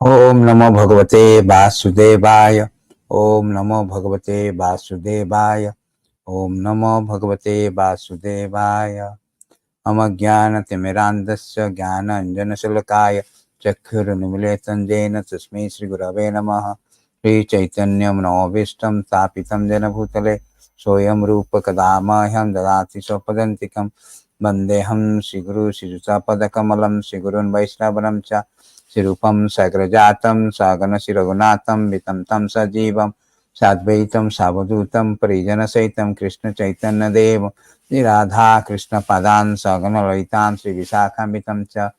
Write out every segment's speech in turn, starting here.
Om Namo Bhagavate Vasudevaya. Om Namo Bhagavate Vasudevaya. Om Namo Bhagavate Vasudevaya. Amagyanatimirandasya Jnana-anjana-salakaya Chakkhuranimiletam Jena Tasmai Shri Gurave Namaha. Shri Chaitanya Manovistam Tapitam Jena Bhutale Soyam Rupa Kadamahyam Dadati Sopadantikam Vandeham Shri Guru Shri Juta Padakamalam Shri Gurun Vaishnavaram Cha Sirupam Sagrajatam Sagana Siragunatam Vitam Tam Sajivam Sadvaitam Savadutam Parijana Saitam Krishna Chaitanya Devam Shri Radha Krishna Padan Sagana Laitam Shri Visakhamitam Cha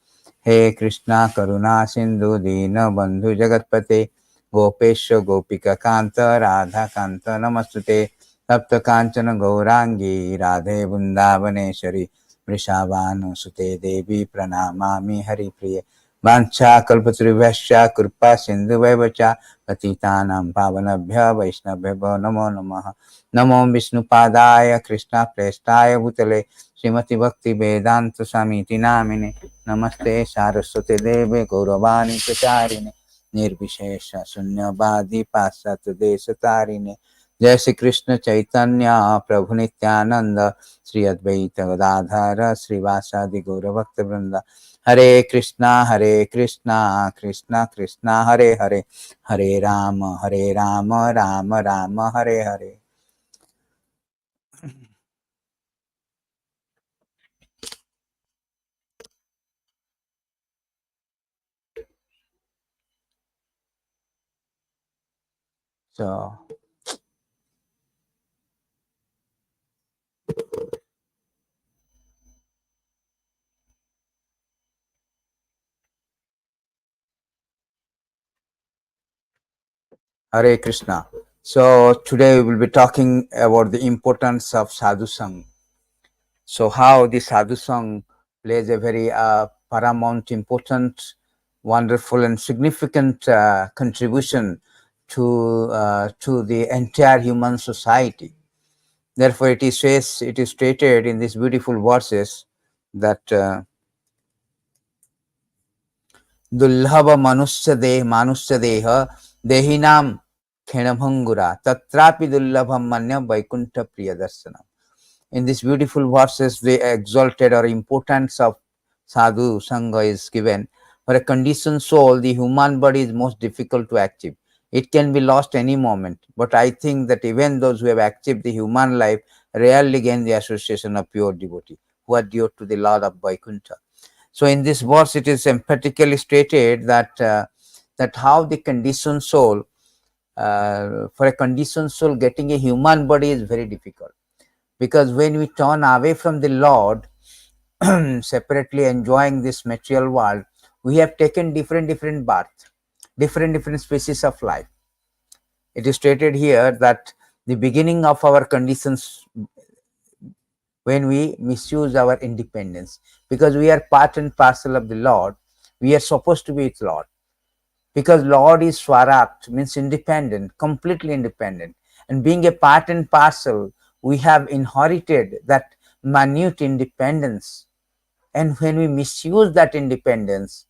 He Krishna Karuna Sindhu Dina Bandhu Jagatpate Gopesha Gopika Kanta Radha Kanta Namastute Tapta Kanchana Gaurangi Radhe Vrindavaneshwari Vrishabhanu Sute Devi Pranamami Hari Priya Vancha kalpataruvasya kripa sindhu vaivacha patitanam pavanabhya vaishnavabhyo namo namaha. Namo Vishnu padaya Krishna prestaya bhutale Srimati Bhakti Vedanta Samiti Namine Namaste Saraswate Deve Gauravani Pracharine Nirvishesha Sunyavadi Pasat Desatarine Jai Shri Krishna Chaitanya Prabhu Nityananda Sri Advaita Gadadhara Sri Vasadi Gauravakta Vrinda Hare Krishna, Krishna Krishna, Hare Hare, Hare Rama, Rama Rama, Hare Hare. So, Hare Krishna. So today we will be talking about the importance of Sadhu-Sanga. So how the Sadhu-Sanga plays a very paramount, important, wonderful and significant contribution to the entire human society. Therefore, it is stated in these beautiful verses that durlabho mānuṣo deho dehināṁ kṣaṇa-bhaṅguraḥ tatrāpi durlabhaṁ manye vaikuṇṭha-priya-darśanam. In these beautiful verses, the exalted or importance of Sadhu-Sanga is given. For a conditioned soul, the human body is most difficult to achieve. It can be lost any moment. But I think that even those who have achieved the human life rarely gain the association of pure devotee, who are dear to the Lord of Vaikuṇṭha. So in this verse, it is emphatically stated that that how the conditioned soul, for a conditioned soul, getting a human body is very difficult. Because when we turn away from the Lord, separately enjoying this material world, we have taken different birth, different species of life. It is stated here that the beginning of our conditions when we misuse our independence, because we are part and parcel of the Lord, we are supposed to be with Lord. Because Lord is Swarat, means independent, completely independent. And being a part and parcel, we have inherited that minute independence. And when we misuse that independence,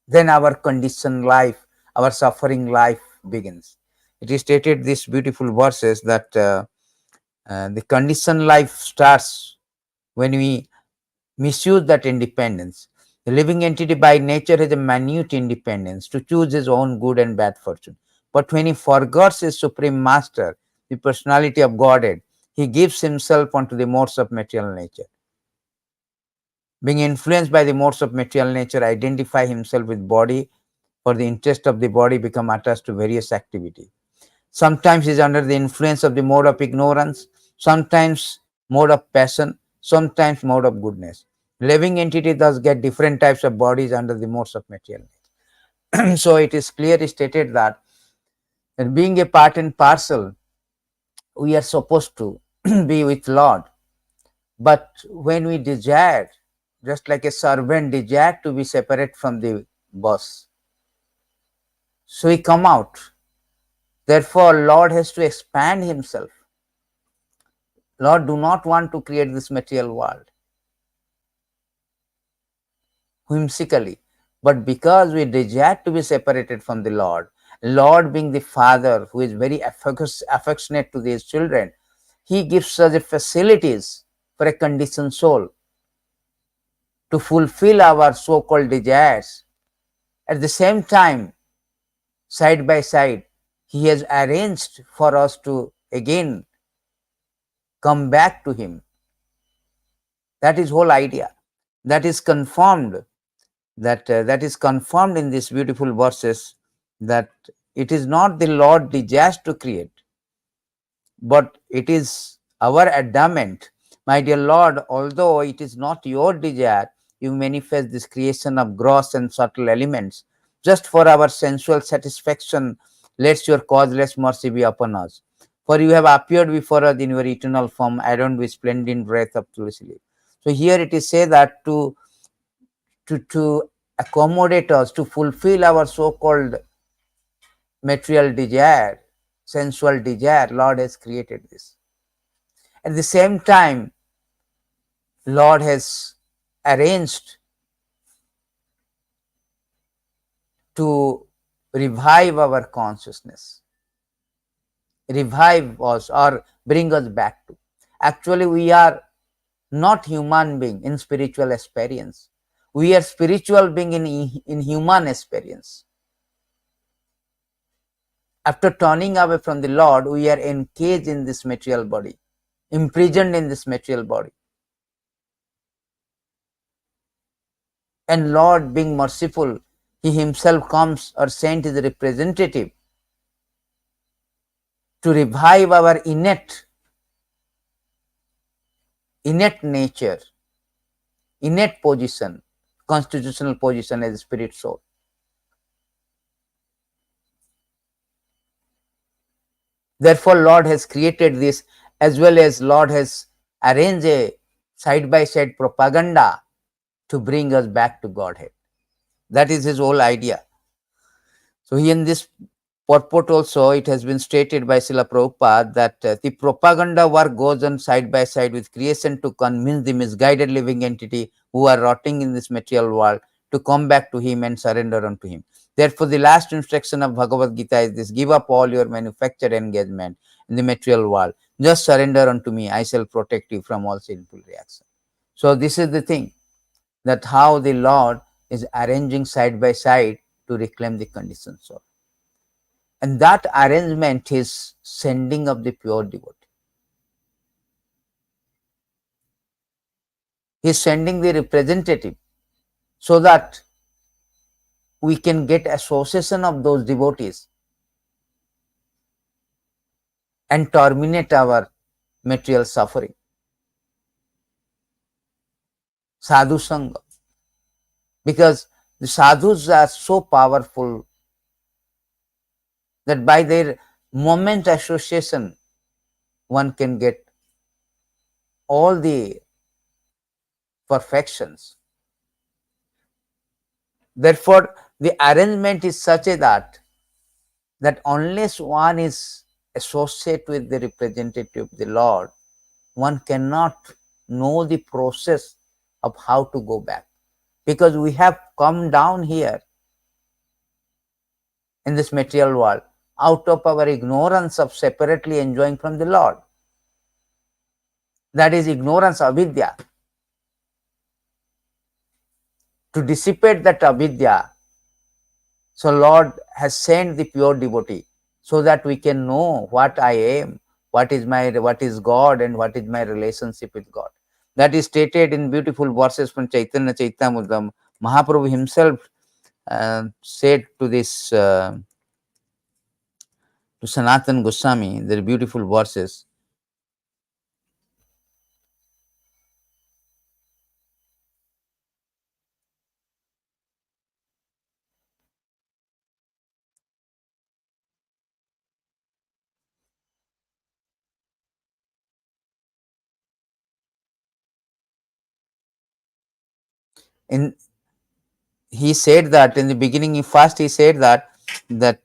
then our conditioned life, our suffering life begins. It is stated these beautiful verses that the conditioned life starts when we misuse that independence. The living entity by nature has a minute independence to choose his own good and bad fortune. But when he forgets his supreme master, the personality of Godhead, he gives himself unto the modes of material nature. Being influenced by the modes of material nature, identify himself with body, for the interest of the body become attached to various activity. Sometimes he is under the influence of the mode of ignorance, sometimes mode of passion, sometimes mode of goodness. Living entity thus get different types of bodies under the modes of material nature. So it is clearly stated that being a part and parcel, we are supposed to be with Lord. But when we desire, just like a servant desire to be separate from the boss, so we come out. Therefore, Lord has to expand himself. Lord do not want to create this material world whimsically, but because we desire to be separated from the Lord, Lord being the Father who is very affectionate to his children, he gives us the facilities for a conditioned soul to fulfill our so-called desires. At the same time, side by side, he has arranged for us to again come back to him. That is whole idea. That is confirmed. That is confirmed in these beautiful verses, that it is not the Lord desires to create, but it is our adamant. My dear Lord, although it is not your desire, you manifest this creation of gross and subtle elements just for our sensual satisfaction. Let your causeless mercy be upon us. For you have appeared before us in your eternal form, adorned with splendid breath of tulsi leaf. So here it is said that to accommodate us, to fulfill our so-called material desire, sensual desire, Lord has created this. At the same time, Lord has arranged to revive our consciousness, revive us or bring us back to. Actually, we are not human being in spiritual experience. We are spiritual being in human experience. After turning away from the Lord, we are encaged in this material body, imprisoned in this material body. And Lord being merciful, he himself comes or sent his representative to revive our innate nature, innate position, constitutional position as a spirit soul. Therefore, Lord has created this, as well as Lord has arranged a side-by-side propaganda to bring us back to Godhead. That is his whole idea. So here in this purport also, it has been stated by Srila Prabhupada that the propaganda work goes on side by side with creation to convince the misguided living entity who are rotting in this material world to come back to him and surrender unto him. Therefore, the last instruction of Bhagavad Gita is this: give up all your manufactured engagement in the material world. Just surrender unto me. I shall protect you from all sinful reaction. So this is the thing, that how the Lord is arranging side by side to reclaim the conditioned soul. And that arrangement is sending of the pure devotee. He is sending the representative so that we can get association of those devotees and terminate our material suffering. Sadhu-Sanga. Because the sadhus are so powerful that by their moment association, one can get all the perfections. Therefore, the arrangement is such a that that unless one is associated with the representative of the Lord, one cannot know the process of how to go back, because we have come down here in this material world out of our ignorance of separately enjoying from the Lord. That is ignorance, avidya. To dissipate that avidya, so Lord has sent the pure devotee so that we can know what I am, what is God, and what is my relationship with God. That is stated in beautiful verses from Chaitanya Charitamrita. Mahaprabhu himself said to this to Sanatana Goswami, the beautiful verses. In he said that in the beginning, first he said that that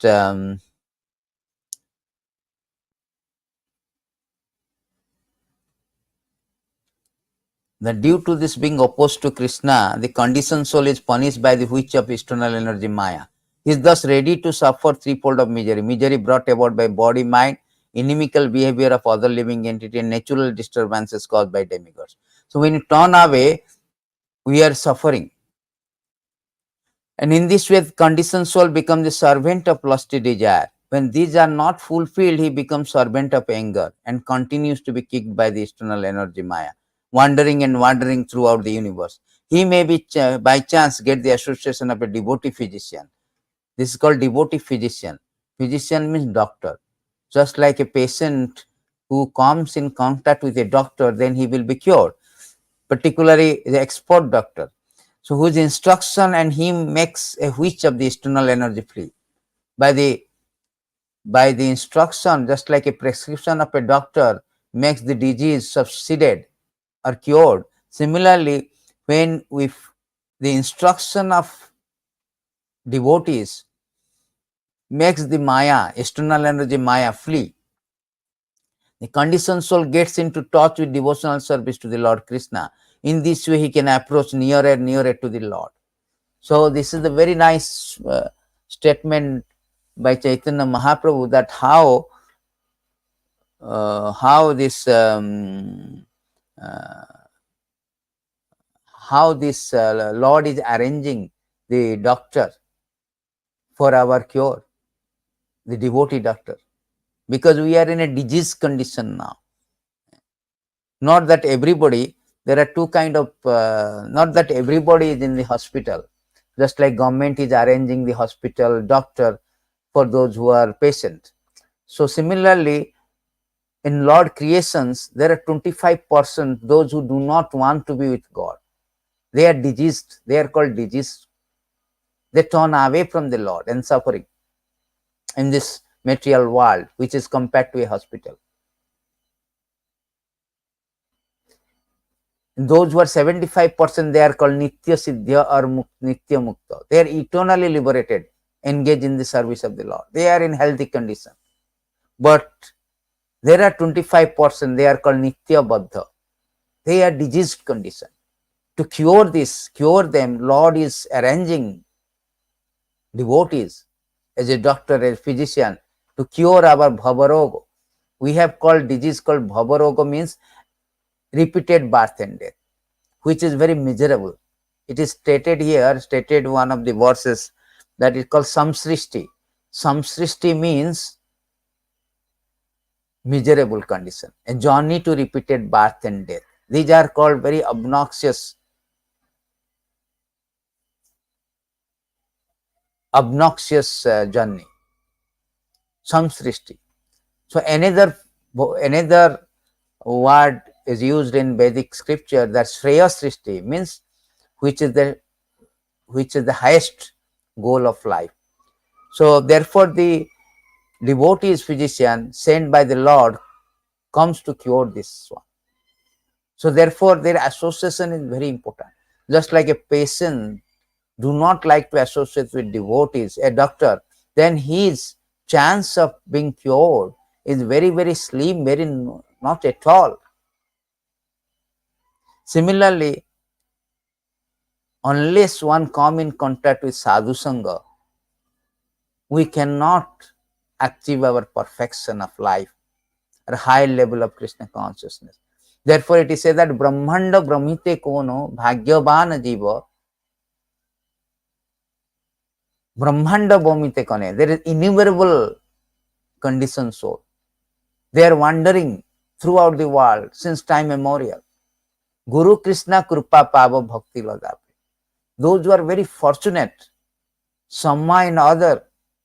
due to this being opposed to Krishna, the conditioned soul is punished by the witch of external energy Maya. He is thus ready to suffer threefold of misery. Misery brought about by body, mind, inimical behavior of other living entity, and natural disturbances caused by demigods. So when you turn away, we are suffering. And in this way, the conditioned soul becomes the servant of lusty desire. When these are not fulfilled, he becomes servant of anger and continues to be kicked by the external energy Maya, wandering and wandering throughout the universe. He may be by chance get the association of a devotee physician. This is called devotee physician. Physician means doctor. Just like a patient who comes in contact with a doctor, then he will be cured, particularly the expert doctor. So whose instruction and him makes a witch of the external energy flee. By the instruction, just like a prescription of a doctor makes the disease subsided or cured. Similarly, when the instruction of devotees makes the Maya, external energy Maya flee, the conditioned soul gets into touch with devotional service to the Lord Krishna. In this way, he can approach nearer and nearer to the Lord. So this is a very nice statement by Chaitanya Mahaprabhu, that how this Lord is arranging the doctor for our cure, the devotee doctor, because we are in a disease condition now. Not that everybody, there are two kind of, not that everybody is in the hospital, just like government is arranging the hospital doctor for those who are patient. So similarly, in Lord creations, there are 25% those who do not want to be with God. They are diseased, they are called diseased. They turn away from the Lord and suffering in this material world, which is compared to a hospital. Those who are 75%, they are called Nitya Siddhya or Nitya Mukta. They are eternally liberated, engaged in the service of the Lord. They are in healthy condition. But there are 25%, they are called Nitya Baddha. They are diseased condition. To cure them, Lord is arranging devotees as a doctor, as a physician, to cure our bhavaroga. We have called disease called bhavaroga, means repeated birth and death, which is very miserable. It is stated here, stated one of the verses, that is called samsrishti. Samsrishti means miserable condition, a journey to repeated birth and death. These are called very obnoxious journey, samsrishti. So another word is used in Vedic scripture, that Shreya Srishti, means which is the highest goal of life. So therefore, the devotee's physician sent by the Lord comes to cure this one. So therefore, their association is very important. Just like a patient do not like to associate with devotees, a doctor, then he is chance of being cured is very, very slim, very not at all. Similarly, unless one come in contact with Sadhu-Sanga, we cannot achieve our perfection of life or high level of Krishna consciousness. Therefore, it is said that Brahmanda Brahmite Kono Bhagyavana Jiva Brahmanda Brahmite Kone. There is innumerable conditioned soul. They are wandering throughout the world since time immemorial. Guru Krishna Krupa Pava Bhakti Ladapi. Those who are very fortunate, somehow or other,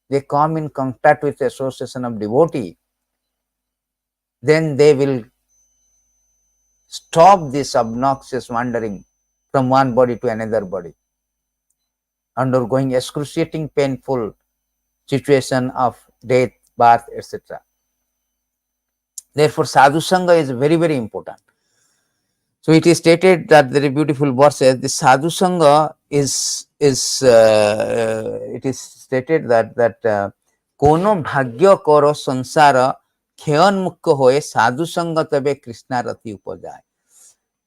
they come in contact with the association of devotee, then they will stop this obnoxious wandering from one body to another body, undergoing excruciating, painful situation of death, birth, etc. Therefore, Sadhu-Sanga is very, very important. So it is stated that very beautiful verses. The Sadhu-Sanga is it is stated that kono bhagya koro sansara kheyan mukha hoye Sadhu-Sanga tabe Krishna rati upajay.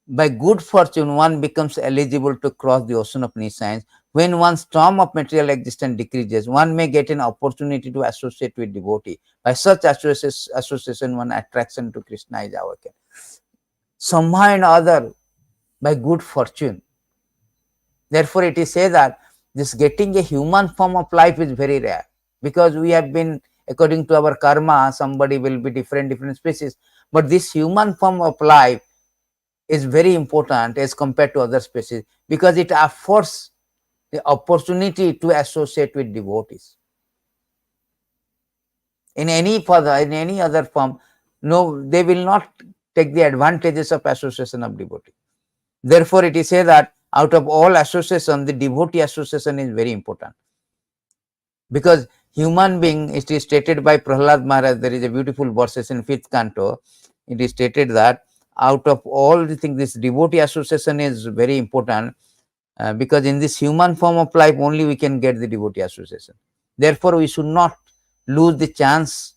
By good fortune, one becomes eligible to cross the ocean of nescience. When one's storm of material existence decreases, one may get an opportunity to associate with devotee. By such association, one attraction to Krishna is awakened. Somehow or other, by good fortune. Therefore, it is said that this getting a human form of life is very rare, because we have been, according to our karma, somebody will be different species. But this human form of life is very important as compared to other species, because it affords the opportunity to associate with devotees. In any other form, no, they will not take the advantages of association of devotee. Therefore, it is said that out of all association, the devotee association is very important. Because human being, it is stated by Prahlad Maharaj, there is a beautiful verse in 5th canto, it is stated that out of all the things, this devotee association is very important, because in this human form of life only we can get the devotee association. Therefore, we should not lose the chance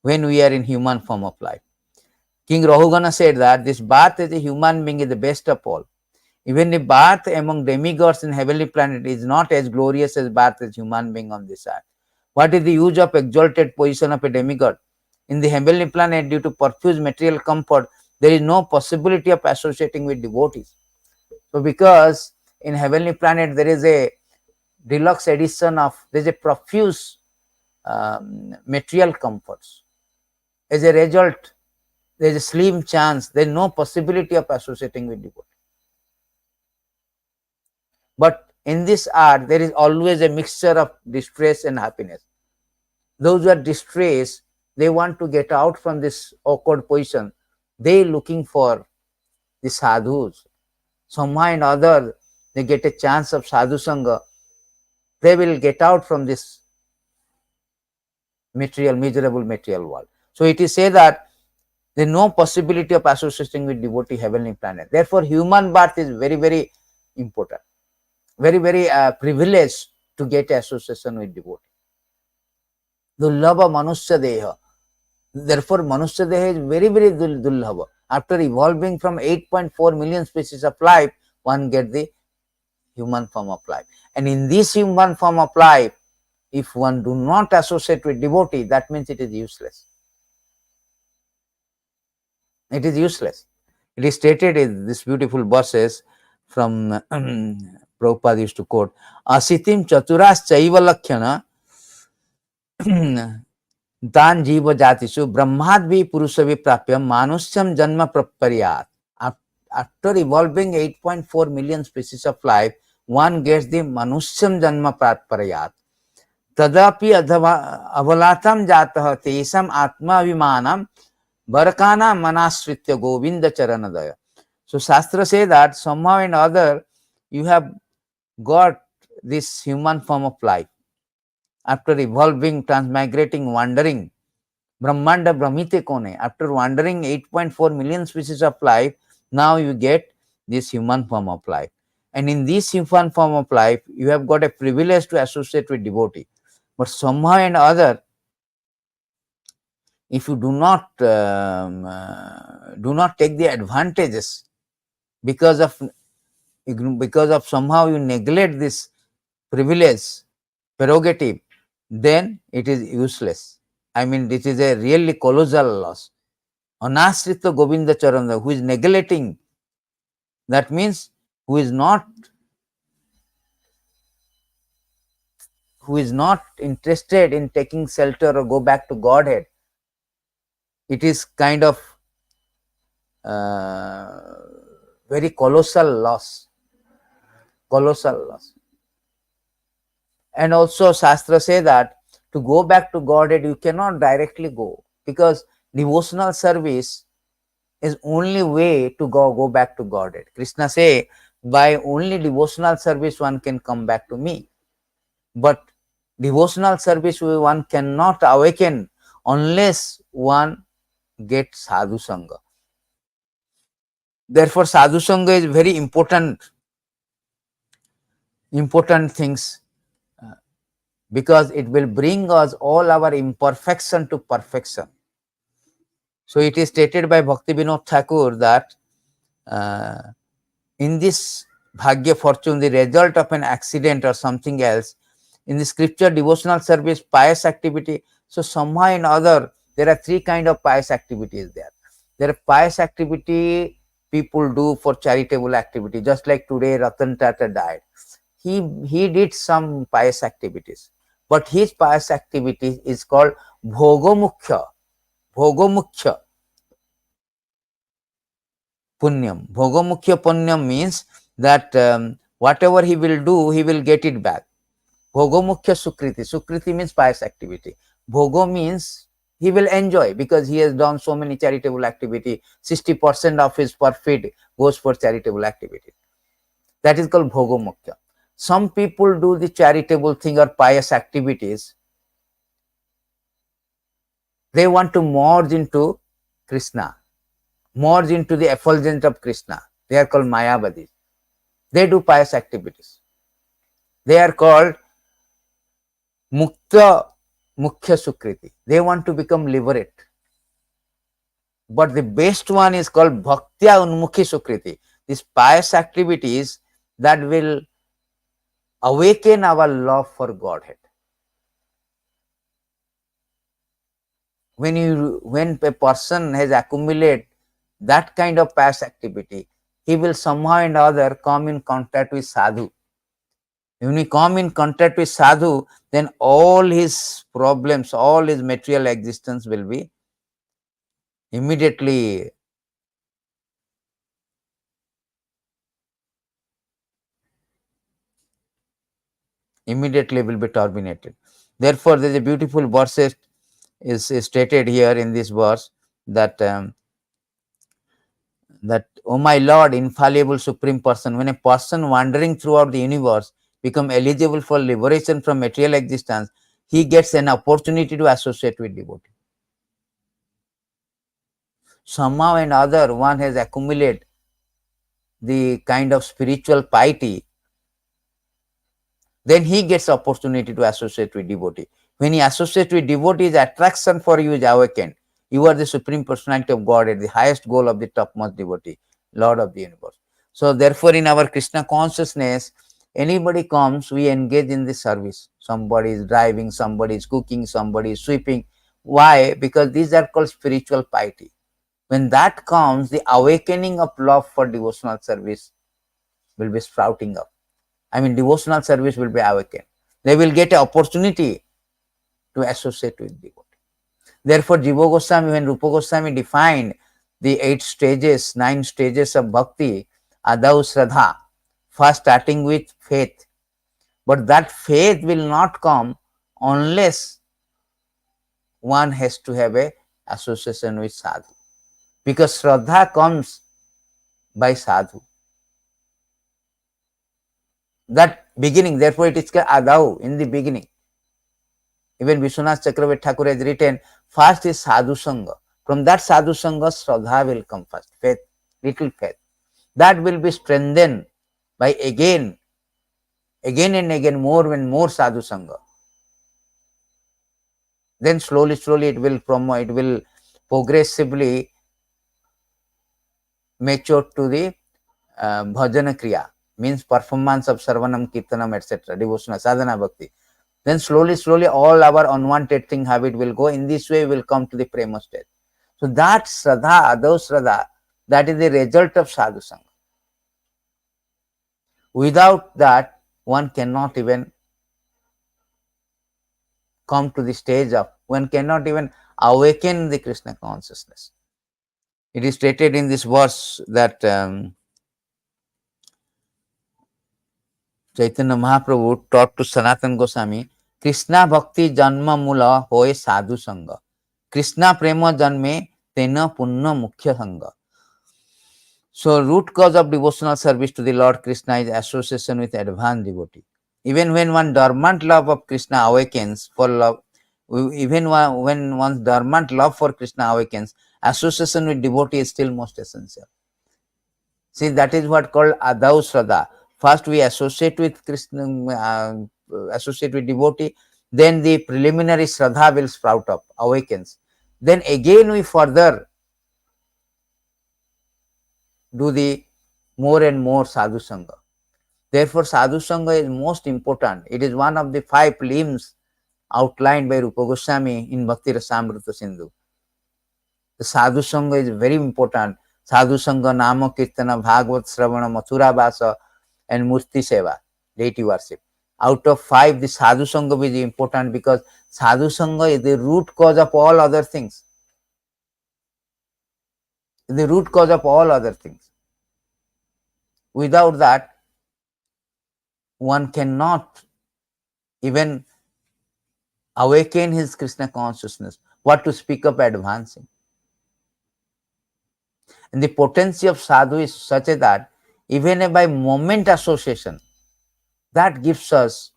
when we are in human form of life. King Rahugana said that this birth as a human being is the best of all. Even the birth among demigods in heavenly planet is not as glorious as birth as human being on this earth. What is the use of exalted position of a demigod? In the heavenly planet, due to profuse material comfort, there is no possibility of associating with devotees. So, because in heavenly planet there is a deluxe edition of, there is a profuse material comforts. As a result, there is a slim chance, there is no possibility of associating with devotees. But in this art, there is always a mixture of distress and happiness. Those who are distressed, they want to get out from this awkward position. They looking for the sadhus. Somehow or other, they get a chance of sadhu-sanga. They will get out from this miserable material world. So it is said that there is no possibility of associating with devotee heavenly planet. Therefore, human birth is very, very important. Very, very privileged to get association with devotee. Durlabho mānuṣo deho. Therefore, manuṣya deha is very, very durlabho. After evolving from 8.4 million species of life, one gets the human form of life. And in this human form of life, if one do not associate with devotee, that means it is useless. It is useless. It is stated in this beautiful verses from Prabhupada used to quote, Asitim chaturas chaiva lakhyana dan jiva jatisu brahmadvi purushavi prapyam manusyam janma praparyat. After evolving 8.4 million species of life, one gets the manusyam janma praparyat. Tadapi avalatam jatah tesam atma vimanam barakana manasritya govinda charanadaya. So Shastra say that somehow or other you have got this human form of life. After evolving, transmigrating, wandering, Brahmanda Brahmite Kone, after wandering 8.4 million species of life, now you get this human form of life. And in this human form of life, you have got a privilege to associate with devotee. But somehow and other, if you do not take the advantages because of somehow you neglect this privilege, prerogative, then it is useless. I mean, this is a really colossal loss. Anasrita Govinda Charanda, who is neglecting, that means who is not interested in taking shelter or go back to Godhead, it is kind of very colossal loss. And also Shastra say that to go back to Godhead, you cannot directly go, because devotional service is only way to go back to Godhead. Krishna say, by only devotional service one can come back to me. But devotional service one cannot awaken unless one gets Sadhu-Sanga. Therefore, Sadhu-Sanga is very important things, because it will bring us all our imperfection to perfection. So it is stated by Bhakti Vinod Thakur that in this bhagya fortune, the result of an accident or something else, in the scripture, devotional service, pious activity. So somehow or other, there are three kind of pious activities there. There are pious activity people do for charitable activity, just like today Ratan Tata died. He did some pious activities, but his pious activity is called bhogomukhya punyam. Bhogomukhya punyam means that whatever he will do, he will get it back. Bhogomukhya sukriti means pious activity. Bhogo means he will enjoy, because he has done so many charitable activity. 60% of his profit goes for charitable activity. That is called bhogomukhya. Some people do the charitable thing or pious activities. They want to merge into Krishna, merge into the effulgence of Krishna. They are called Mayavadis. They do pious activities. They are called Mukta Mukhya Sukriti. They want to become liberate. But the best one is called Bhaktya Unmukhi Sukriti. These pious activities that will awaken our love for Godhead. When a person has accumulated that kind of pious activity, he will somehow and other come in contact with sadhu. When he come in contact with sadhu, then all his problems, all his material existence will be immediately will be terminated. Therefore, there is a beautiful verse is stated here in this verse that oh my Lord, infallible supreme person, when a person wandering throughout the universe become eligible for liberation from material existence, he gets an opportunity to associate with devotee. Somehow and other, one has accumulated the kind of spiritual piety, then he gets opportunity to associate with devotee. When he associates with devotee, his attraction for you is awakened. You are the supreme personality of God at the highest goal of the topmost devotee, Lord of the universe. So therefore, in our Krishna consciousness, anybody comes, we engage in the service. Somebody is driving, somebody is cooking, somebody is sweeping. Why? Because these are called spiritual piety. When that comes, the awakening of love for devotional service will be sprouting up. I mean, devotional service will be awakened. They will get an opportunity to associate with devotee. Therefore, Jiva Goswami, when Rupa Goswami defined the 9 stages of bhakti, Adau Shraddha, first starting with faith. But that faith will not come unless one has to have a association with sadhu. Because Shraddha comes by sadhu. That beginning, therefore it is called Adau, in the beginning. Even Vishwanath Chakravarti Thakur has written, first is Sadhu-Sanga. From that Sadhu-Sanga, Shraddha will come first, faith, little faith. That will be strengthened by again and again, more and more Sadhu-Sanga. Then slowly it will promote, it will progressively mature to the bhajana kriya, means performance of sarvanam, kirtanam, etc., devotional sadhana bhakti. Then slowly all our unwanted thing habit will go. In this way we will come to the prema stage. So that shraddha, those shraddha, that is the result of sadhu-sanga. Without that, one cannot even come to the stage of, one cannot even awaken the Krishna consciousness. It is stated in this verse that Chaitanya Mahaprabhu taught to Sanatana Goswami, Krishna bhakti janma mula hoye sadhu sanga. Krishna prema janme tena punna mukhya sanga. So, root cause of devotional service to the Lord Krishna is association with advanced devotee. Even when one dormant love of Krishna awakens for love, even when one's dormant love for Krishna awakens, association with devotee is still most essential. See, that is what called adau shraddha. First we associate with Krishna, associate with devotee, then the preliminary shraddha will sprout up, awakens. Then again we further do the more and more sadhu-sanga. Therefore, sadhu-sanga is most important. It is one of the 5 limbs outlined by Rupa Goswami in Bhakti Rasamrita Sindhu. The sadhu-sanga is very important. Sadhu-sanga, Nama Kirtana, Bhagavad Sravana, Mathura Vasa and Murti Seva, deity worship. Out of 5, the sadhu-sanga is important because sadhu-sanga is the root cause of all other things. The root cause of all other things. Without that, one cannot even awaken his Krishna consciousness. What to speak of advancing? And the potency of sadhu is such that even by moment association, that gives us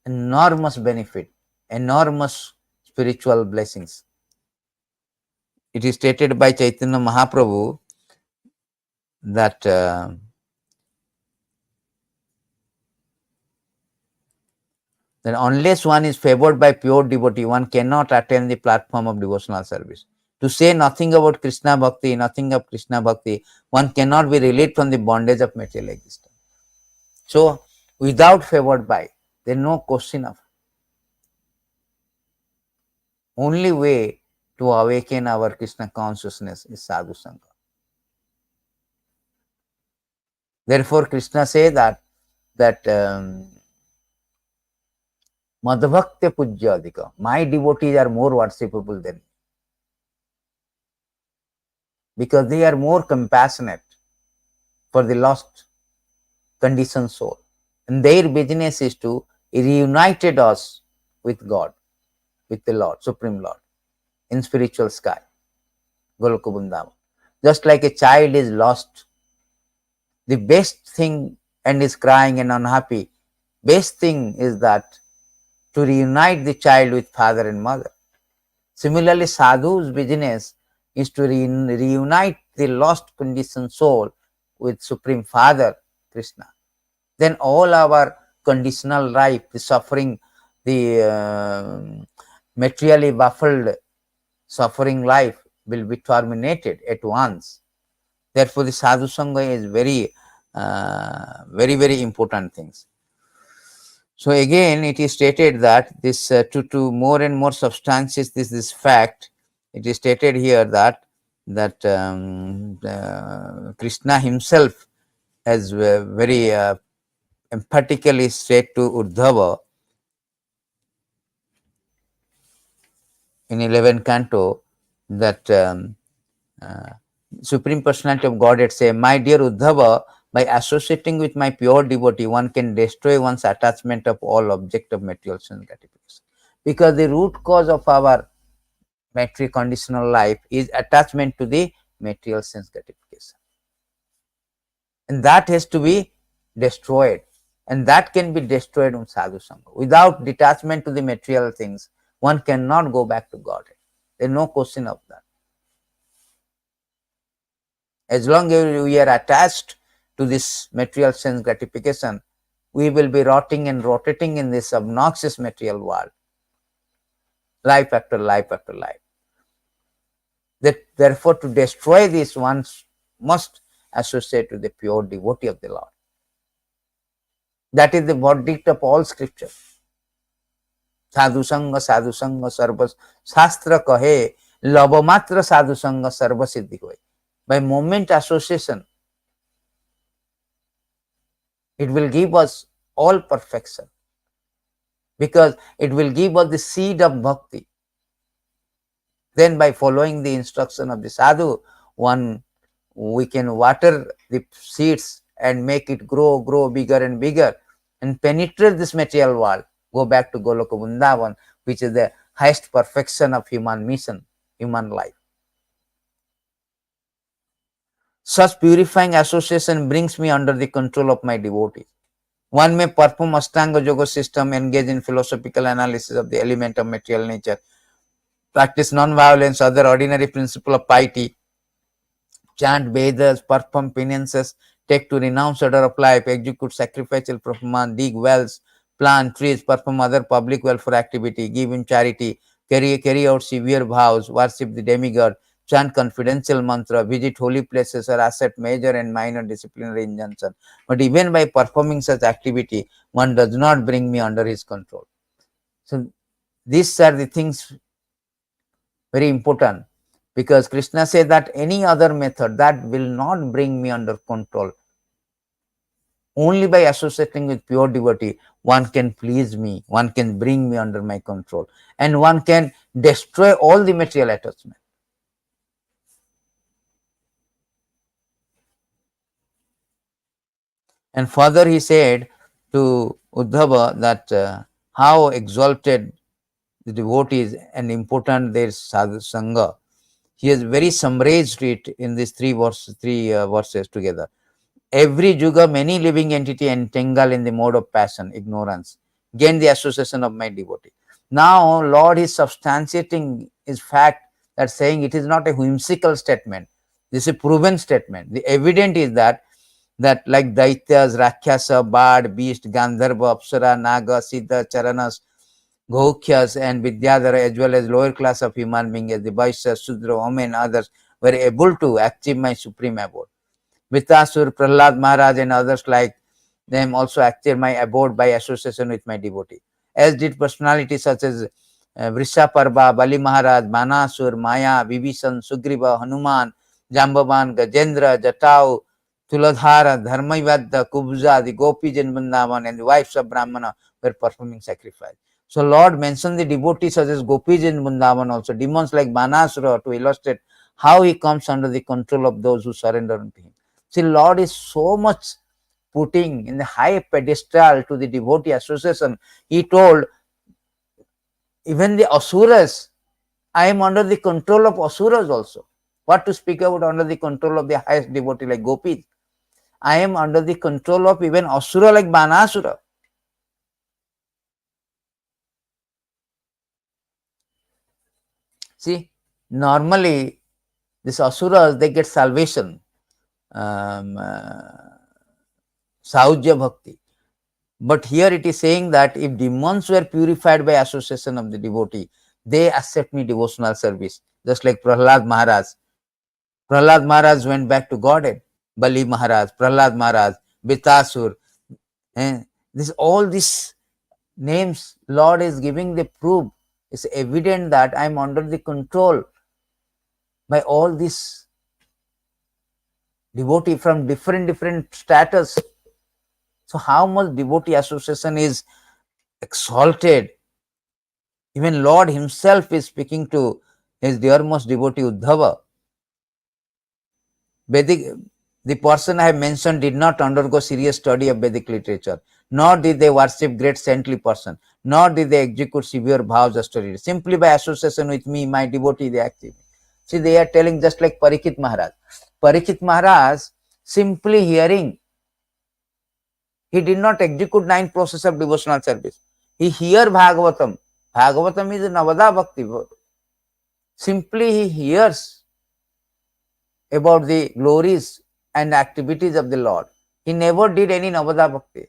enormous benefit, enormous spiritual blessings. It is stated by Chaitanya Mahaprabhu that that unless one is favored by pure devotee, one cannot attain the platform of devotional service. To say nothing about Krishna Bhakti, nothing of Krishna Bhakti, one cannot be released from the bondage of material existence. So, without favored by, there is no question of. Only way to awaken our Krishna consciousness is sadhu-sanga. Therefore, Krishna says that Madhvakti pujya adhika. My devotees are more worshipable than me, because they are more compassionate for the lost conditioned soul. And their business is to reunite us with God, with the Lord, Supreme Lord, in spiritual sky, Goloka Vrindavan. Just like a child is lost, the best thing, and is crying and unhappy, best thing is that to reunite the child with father and mother. Similarly, sadhu's business is to reunite the lost conditioned soul with Supreme Father, Krishna. Then all our conditional life, the suffering, the materially baffled suffering life will be terminated at once. Therefore, the sadhu-sanga is very important things. So again, it is stated that this to more and more substantiate this fact, it is stated here that Krishna himself has very emphatically said to Uddhava in 11th canto that Supreme Personality of Godhead say, my dear Uddhava, by associating with my pure devotee, one can destroy one's attachment of all object of material sense gratification. Because the root cause of our material conditional life is attachment to the material sense gratification. And that has to be destroyed. And that can be destroyed on sadhu-sanga. Without detachment to the material things, one cannot go back to Godhead. There is no question of that. As long as we are attached to this material sense gratification, we will be rotting and rotating in this obnoxious material world. life after life after life. Therefore, to destroy this, one must associate with the pure devotee of the Lord. That is the verdict of all scripture. Sadhu-Sanga, Sadhu-Sanga, Sarva Shastra kahe, labhamatra Sadhu-Sanga, Sarva Siddhi hoy. By moment association, it will give us all perfection, because it will give us the seed of bhakti. Then by following the instruction of the sadhu, we can water the seeds and make it grow bigger and bigger, and penetrate this material world, go back to Goloka Vrindavan, which is the highest perfection of human mission, human life. Such purifying association brings me under the control of my devotees. One may perform Ashtanga Yoga system, engage in philosophical analysis of the element of material nature, practice non-violence, other ordinary principle of piety, chant Vedas, perform penances, take to renounce order of life, execute sacrificial performance, dig wells, plant trees, perform other public welfare activity, give in charity, carry out severe vows, worship the demigod, chant confidential mantra, visit holy places, or accept major and minor disciplinary injunction. But even by performing such activity, one does not bring me under his control. So these are the things very important, because Krishna says that any other method that will not bring me under control. Only by associating with pure devotee, one can please me, one can bring me under my control, and one can destroy all the material attachment. And further he said to Uddhava that how exalted the devotees and important their Sadhu-Sanga. He has very summarized it in these three verses together. Every yuga, many living entity entangled in the mode of passion, ignorance, gain the association of my devotee. Now, Lord is substantiating his fact, that saying it is not a whimsical statement. This is a proven statement. The evidence is that like Daityas, Rakshasa, Bard, Beast, Gandharva, Apsara, Naga, Siddha, Charanas, Gokhyas and Vidyadhara, as well as lower class of human beings, the Vaishyas, Sudra, Om and others, were able to achieve my supreme abode. Vitasur, Prahlad Maharaj and others like them also achieved my abode by association with my devotee. As did personalities such as Vrishaparva, Bali Maharaj, Mānuṣo, Maya, Vibhishan, Sugriva, Hanuman, Jambavan, Gajendra, Jatau, Tuladhara, Dharmaivadya, Kubja, the Gopis in Vrindavan, and the wives of Brahmana were performing sacrifice. So Lord mentioned the devotees such as Gopis in Vrindavan, also demons like Mānuṣo, to illustrate how he comes under the control of those who surrender unto him. See, Lord is so much putting in the high pedestal to the devotee association. He told even the asuras, I am under the control of asuras also. What to speak about under the control of the highest devotee like Gopis? I am under the control of even asura like Mānuṣo. See, normally these asuras, they get salvation, Saujya Bhakti. But here it is saying that if demons were purified by association of the devotee, they accept me devotional service. Just like Prahlad Maharaj. Prahlad Maharaj went back to Godhead. Bali Maharaj, Prahlad Maharaj, Vitasur. All these names Lord is giving the proof. It's evident that I am under the control by all these devotee from different status. So how much devotee association is exalted. Even Lord himself is speaking to his dearmost devotee Uddhava. The person I have mentioned did not undergo serious study of Vedic literature, nor did they worship great saintly person, nor did they execute severe vows or studies. Simply by association with me, my devotee, they achieve. See, they are telling just like Parikshit Maharaj. Parikshit Maharaj, simply hearing, he did not execute 9 process of devotional service. He hear Bhagavatam. Bhagavatam is Navada Bhakti. Simply he hears about the glories and activities of the Lord. He never did any Navada Bhakti.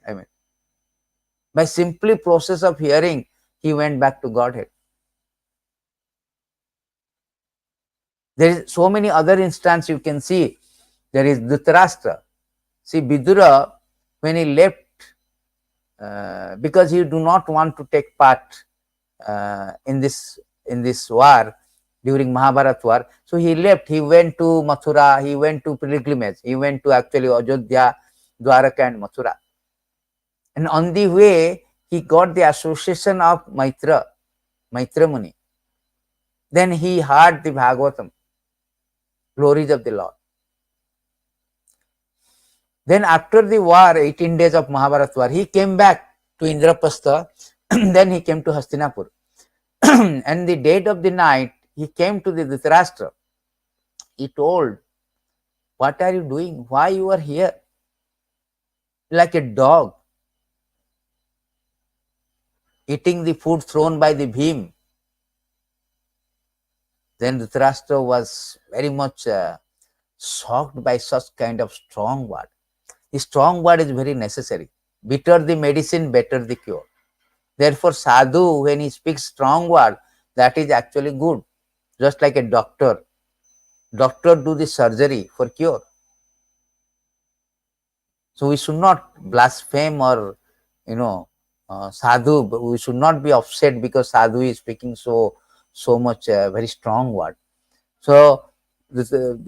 By simply process of hearing, he went back to Godhead. There is so many other instances you can see. There is Dhritarashtra. See, Vidura, when he left, because he do not want to take part in this war during Mahabharata war, so he left. He went to Mathura. He went to pilgrimage. He went to actually Ajodhya, Dwaraka, and Mathura. And on the way, he got the association of Maitra Muni. Then he heard the Bhagavatam, glories of the Lord. Then after the war, 18 days of Mahabharata war, he came back to Indraprastha. Then he came to Hastinapur. And the date of the night, he came to the Dhritarashtra. He told, what are you doing? Why you are here? Like a dog, eating the food thrown by the Bhim. Then Dhritarashtra was very much shocked by such kind of strong word. The strong word is very necessary. Bitter the medicine, better the cure. Therefore, sadhu, when he speaks strong word, that is actually good. Just like a doctor. Doctor do the surgery for cure. So we should not blaspheme or, sadhu. We should not be upset because sadhu is speaking so much very strong word. So the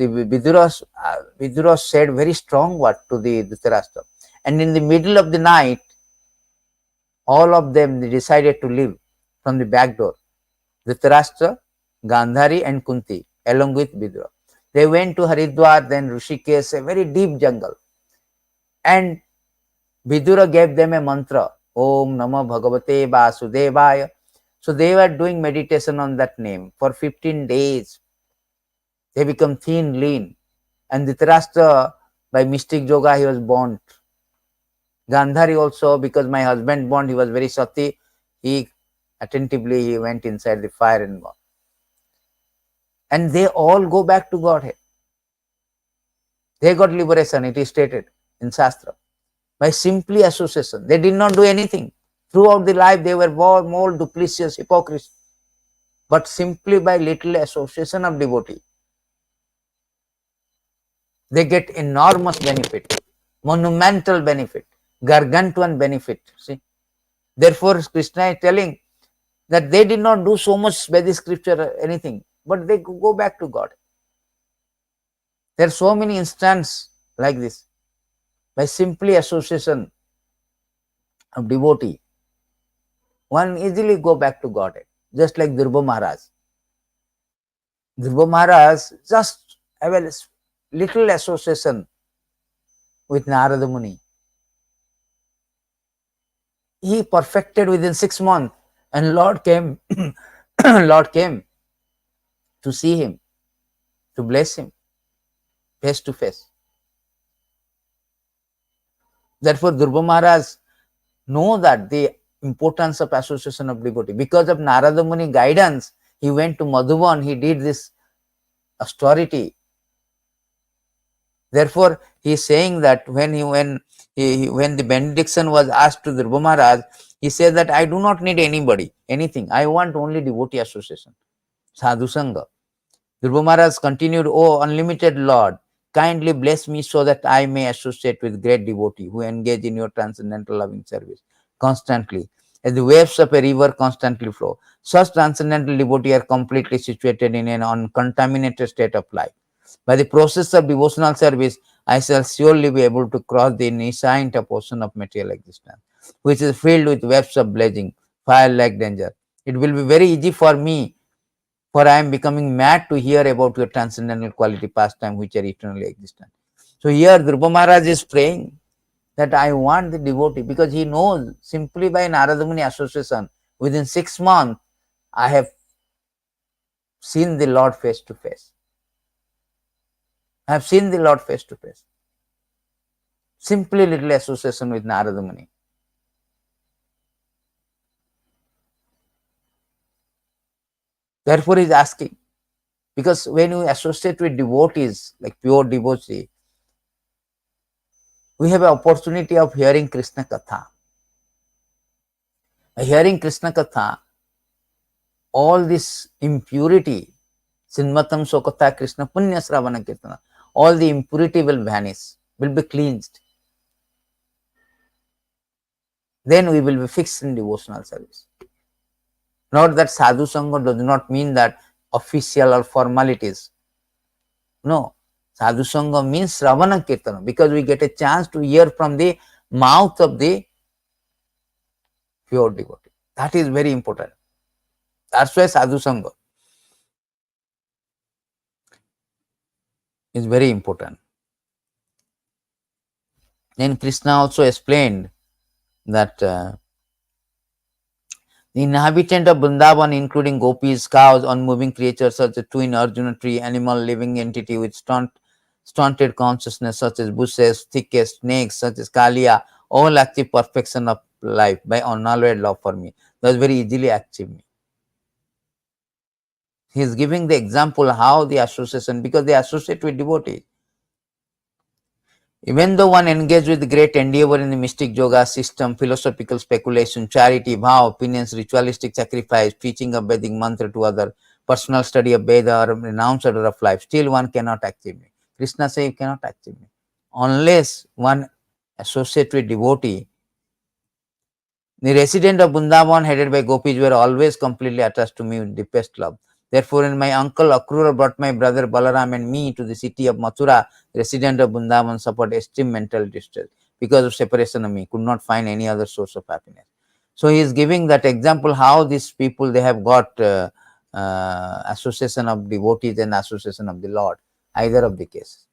Vidura said very strong word to the Dhritarashtra. And in the middle of the night, all of them decided to leave from the back door. Dhritarashtra, Gandhari and Kunti along with Vidura. They went to Haridwar, then Rishikesh, a very deep jungle. And Vidura gave them a mantra, Om Namo Bhagavate Vasudevaya. So they were doing meditation on that name for 15 days. They become thin, lean. And Dhritarashtra, by mystic yoga, he was burnt. Gandhari also, because my husband burnt, he was very sati. He went inside the fire and burnt. And they all go back to Godhead. They got liberation, it is stated in Shastra. By simply association. They did not do anything. Throughout the life, they were more duplicitous, hypocrites. But simply by little association of devotee, they get enormous benefit, monumental benefit, gargantuan benefit. See, therefore, Krishna is telling that they did not do so much by the scripture or anything, but they go back to God. There are so many instances like this. By simply association of devotee, one easily go back to Godhead, just like Durlabho Maharaj. Durlabho Maharaj just have a little association with Narada Muni. He perfected within 6 months, and Lord came, Lord came to see him, to bless him, face to face. Therefore, Durlabho Maharaj know that the importance of association of devotee. Because of Narada Muni guidance, he went to Madhuban, he did this austerity. Therefore, he is saying that when the benediction was asked to Durlabho Maharaj, he said that I do not need anybody, anything. I want only devotee association, Sadhu-Sanga. Durlabho Maharaj continued, O unlimited Lord, kindly bless me so that I may associate with great devotee who engage in your transcendental loving service constantly, as the waves of a river constantly flow. Such transcendental devotee are completely situated in an uncontaminated state of life. By the process of devotional service, I shall surely be able to cross the nascent portion of material existence, which is filled with waves of blazing, fire-like danger. It will be very easy for me, for I am becoming mad to hear about your transcendental quality pastime which are eternally existent. So here Durlabho Maharaj is praying that I want the devotee, because he knows simply by Narada Muni association, within 6 months, I have seen the Lord face to face. I have seen the Lord face to face. Simply little association with Narada Muni. Therefore, he is asking, because when you associate with devotees, like pure devotee, we have an opportunity of hearing Krishna Katha. By hearing Krishna Katha, all this impurity Sinmatam Sokata Krishna Punya Sravana Kirtana. All the impurity will vanish, will be cleansed. Then we will be fixed in devotional service. Not that Sadhu-Sanga does not mean that official or formalities. No. Sadhu-Sanga means Sravana Kirtana, because we get a chance to hear from the mouth of the pure devotee. That is very important. That's why Sadhu-Sanga is very important. Then Krishna also explained that the inhabitant of Vrindavan, including gopis, cows, unmoving creatures such as twin Arjuna tree, animal, living entity with stunted consciousness such as bushes, thickest snakes such as Kalia, all achieve perfection of life by unalloyed love for me. Thus very easily achieve me. He is giving the example how the association, because they associate with devotees. Even though one engaged with great endeavor in the mystic yoga system, philosophical speculation, charity, vow, opinions, ritualistic sacrifice, teaching of Vedic mantra to other, personal study of Veda or renounced order of life, still one cannot achieve me. Krishna says you cannot achieve me. Unless one associate with devotee. The resident of Vrindavan, headed by gopis, were always completely attached to me with deepest love. Therefore, when my uncle Akrura brought my brother Balaram and me to the city of Mathura, resident of Vrindavan suffered extreme mental distress because of separation of me, could not find any other source of happiness. So he is giving that example how these people, they have got association of devotees and association of the Lord, either of the cases.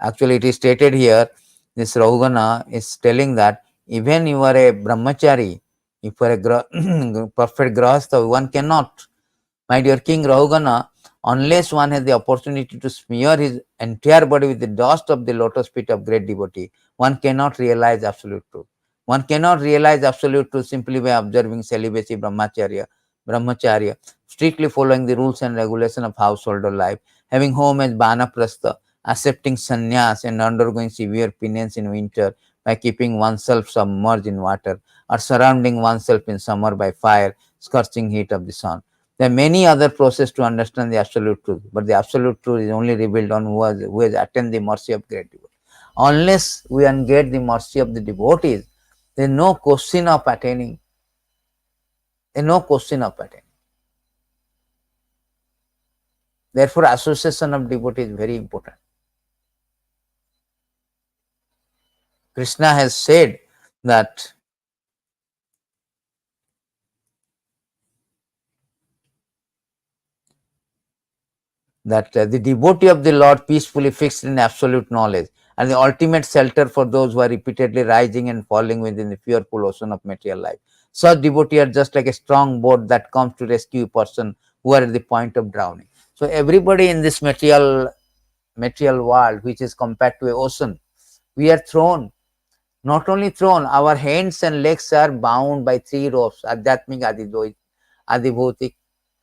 Actually, it is stated here, this Rahugana is telling that even you are a brahmachari, if you are a perfect grahastha, one cannot. My dear King Rahugana, unless one has the opportunity to smear his entire body with the dust of the lotus feet of great devotee, one cannot realize absolute truth. One cannot realize absolute truth simply by observing celibacy, brahmacharya, strictly following the rules and regulations of household or life, having home as banaprastha, accepting sannyas and undergoing severe penance in winter by keeping oneself submerged in water, or surrounding oneself in summer by fire, scorching heat of the sun. There are many other processes to understand the absolute truth, but the absolute truth is only revealed on who has attained the mercy of great devotees. Unless we engage the mercy of the devotees, there is no question of attaining. There is no question of attaining. Therefore, association of devotees is very important. Krishna has said that the devotee of the Lord peacefully fixed in absolute knowledge and the ultimate shelter for those who are repeatedly rising and falling within the fearful ocean of material life. Such devotees are just like a strong boat that comes to rescue a person who are at the point of drowning. So everybody in this material world, which is compared to an ocean, we are thrown. Not only thrown, our hands and legs are bound by three ropes: Adhyatmik, Adibhautik,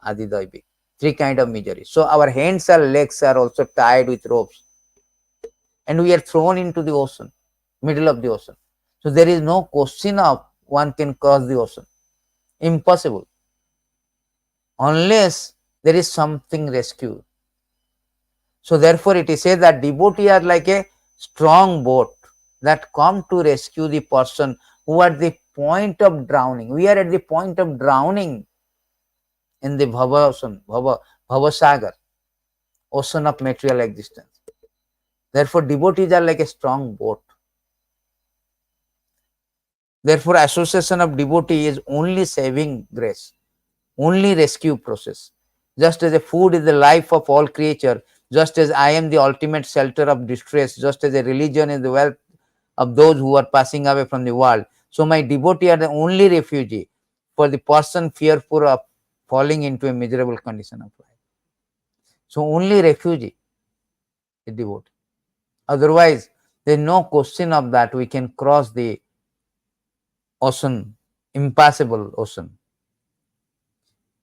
Adidaivik. Three kind of misery. So our hands and legs are also tied with ropes, and we are thrown into the ocean, middle of the ocean. So there is no question of one can cross the ocean. Impossible. Unless there is something rescued. So therefore it is said that devotees are like a strong boat that come to rescue the person who are at the point of drowning. We are at the point of drowning in the Bhava ocean, Bhava Sagar, ocean of material existence. Therefore, devotees are like a strong boat. Therefore, association of devotee is only saving grace, only rescue process. Just as a food is the life of all creature, just as I am the ultimate shelter of distress, just as a religion is the wealth of those who are passing away from the world, so my devotee are the only refugee for the person fearful of falling into a miserable condition of life. So only refugee is devotee. Otherwise, there is no question of that we can cross the ocean, impassable ocean.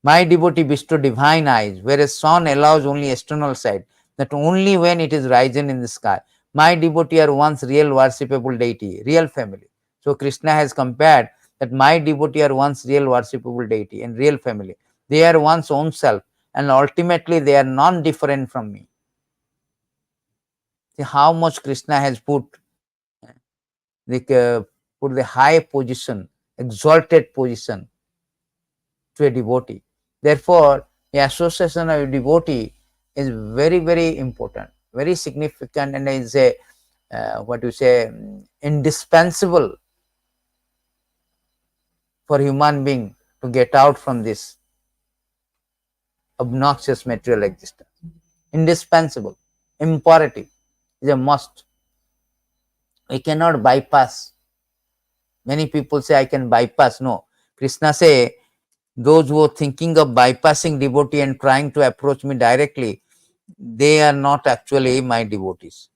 My devotee bestow divine eyes, whereas sun allows only external sight, that only when it is risen in the sky. My devotee are once real worshipable deity, real family. So Krishna has compared that my devotee are once real worshipable deity and real family. They are one's own self, and ultimately they are non-different from me. See how much Krishna has put the high position, exalted position to a devotee. Therefore, the association of a devotee is very, very important, very significant, and is a indispensable for human being to get out from this obnoxious material existence. Indispensable, imperative, is a must. We cannot bypass. Many people say I can bypass. No, Krishna say those who are thinking of bypassing devotee and trying to approach me directly, they are not actually my devotees.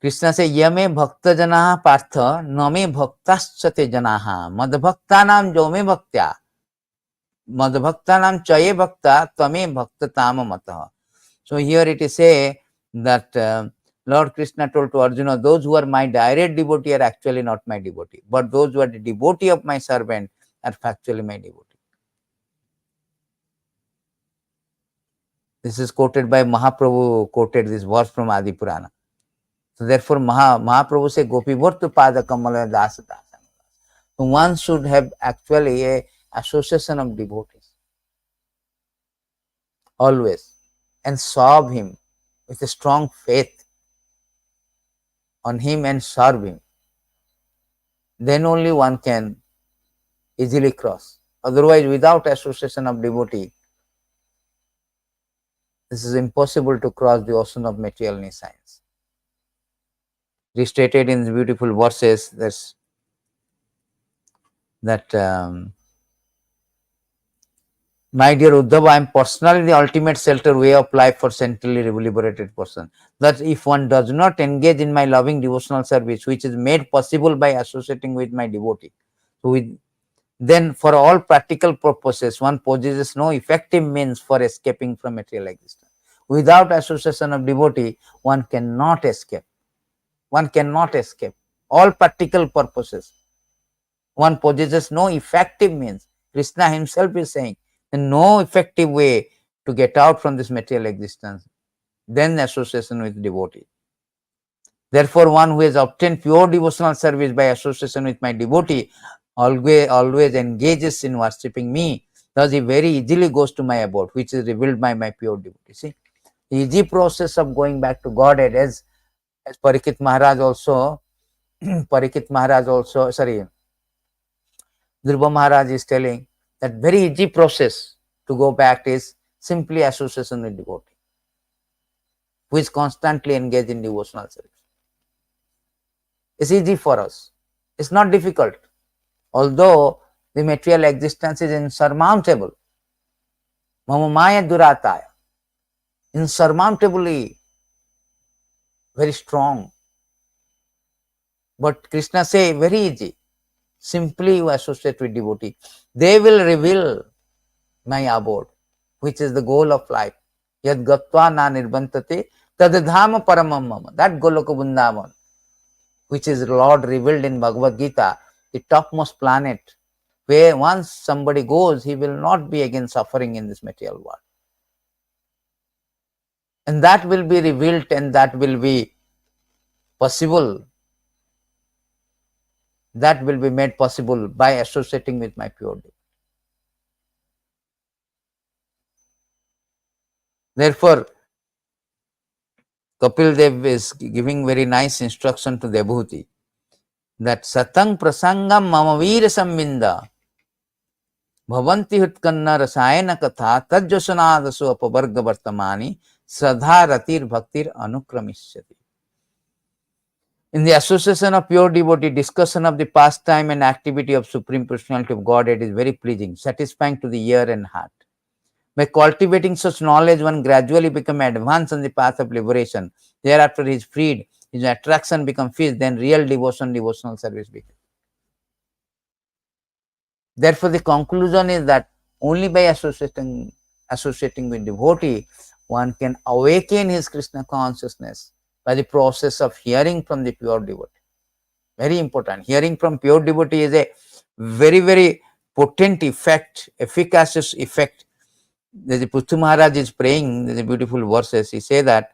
Krishna says, Yame bhakta janaha partha, name bhaktaschate janaha, madbhaktanam jome bhaktya, madbhaktanam chaye bhakta, tame bhakta tama mataha. So here it is say that Lord Krishna told to Arjuna, those who are my direct devotee are actually not my devotee, but those who are the devotee of my servant are factually my devotee. This is quoted by Mahaprabhu, quoted this verse from Adi Purana. So therefore Mahaprabhu say Gopi Bhartu Pada Kamala Dasa Dasa. So one should have actually a association of devotees always and serve him with a strong faith on him and serve him. Then only one can easily cross. Otherwise, without association of devotee, this is impossible to cross the ocean of material science. Restated in the beautiful verses that my dear Uddhava, I am personally the ultimate shelter way of life for centrally liberated person. That if one does not engage in my loving devotional service, which is made possible by associating with my devotee, then for all practical purposes, one possesses no effective means for escaping from material existence. Without association of devotee, one cannot escape. One cannot escape. All practical purposes, one possesses no effective means. Krishna himself is saying, no effective way to get out from this material existence than association with devotee. Therefore, one who has obtained pure devotional service by association with my devotee always engages in worshipping me. Thus, he very easily goes to my abode, which is revealed by my pure devotee. See, the easy process of going back to Godhead, as Parikshit Maharaj also, Durlabho Maharaj is telling that very easy process to go back is simply association with devotee, who is constantly engaged in devotional service. It's easy for us. It's not difficult. Although the material existence is insurmountable, manye durataya, insurmountably very strong. But Krishna say very easy. Simply you associate with devotee. They will reveal my abode, which is the goal of life. Yad gatva na nirbantate tadadhama paramam mama. That Goloka Vrindavan, which is Lord revealed in Bhagavad Gita, the topmost planet, where once somebody goes, he will not be again suffering in this material world. And that will be revealed and that will be possible. That will be made possible by associating with my pure devotee. Therefore, Kapil Dev is giving very nice instruction to Devhuti that Satang Prasangam Mamavir Sambinda Bhavanti Hutkanna Rasayana Katha Tajjosanadasu Apavarga Vartamani Sadha Ratir Bhaktir Anukramishyati. In the association of pure devotee, discussion of the pastime and activity of Supreme Personality of Godhead is very pleasing, satisfying to the ear and heart. By cultivating such knowledge, one gradually becomes advanced on the path of liberation. Thereafter, he is freed, his attraction becomes fixed, then real devotional service begins. Therefore, the conclusion is that only by associating with devotee, one can awaken his Krishna consciousness by the process of hearing from the pure devotee. Very important. Hearing from pure devotee is a very, very potent effect, efficacious effect the Puthu Maharaj is praying, there's a beautiful verses. He say that